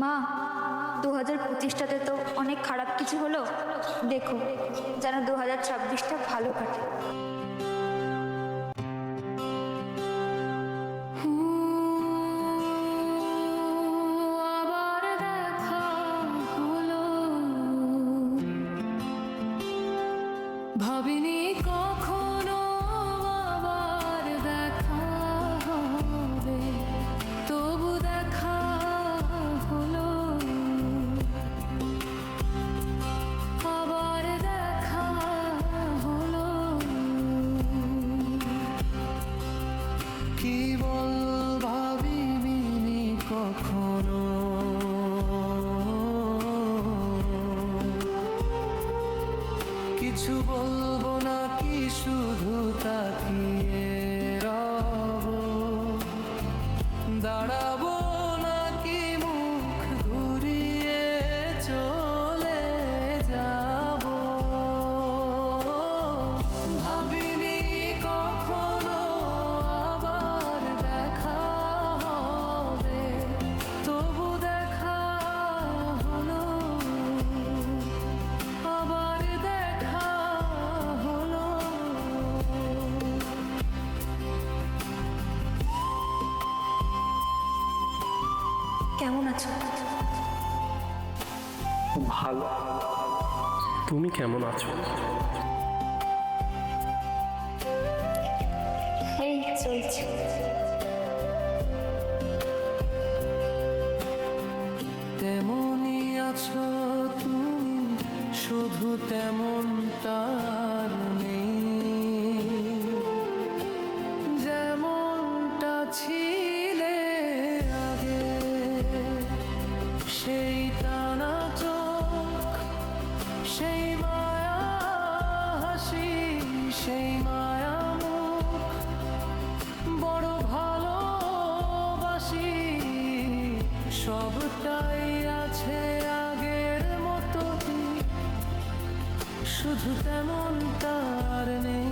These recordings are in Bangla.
মা, 2025টাতে তো অনেক খারাপ কিছু হলো, দেখো যেন 2026টা ভালো কাটে। আবার দেখা হলো, ভাবিনি কখনো আবার দেখা হবে, তবু দেখা হলো। আবার দেখা হলো, কি বল ভাবিনি কখনো, কিছু বলবো না কি শুধু তাকিয়ে রব, দাঁড়াবো নাকি মুখ ঘুরিয়ে চলে যাব। ভাবিনি কখনো আবার দেখা হবে, তবু দেখা হলো। আবার দেখা হলো। কেমন আছো? ভালো। তুমি কেমন আছো? এই চলছে। তেমনই আছো তুমি, শুধু তেমনটা আর নেই, যেমনটা ছিলে আগে। সেই টানা চোখ, সেই মায়া হাসি, সেই মায়া মুখ, বড় ভালোবাসি, সবটাই আছে আগের মতো, শুধু তেমনটা আর নেই,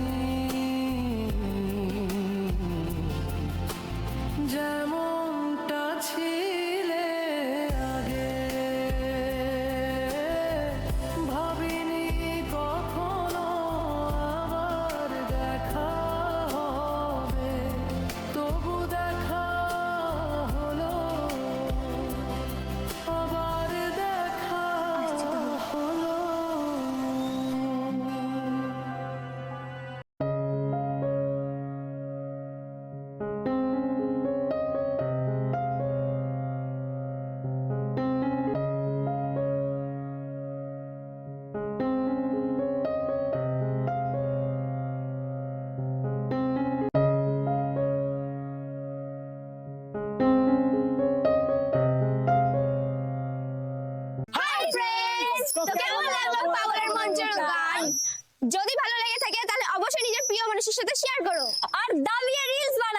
যেমনটা ছিলে আগে। ভাবিনি কখনো আবার দেখা হবে, তবু দেখা হলো। আবার দেখা হলো। হাই ফ্রেন্ডস, তো কেমন লাগলো পাওয়ার মঞ্চের গান? যদি ভালো লেগে থাকে তাহলে অবশ্যই নিজের প্রিয় মানুষের সাথে শেয়ার করো আর দাবিয়ে রিলস বানাও।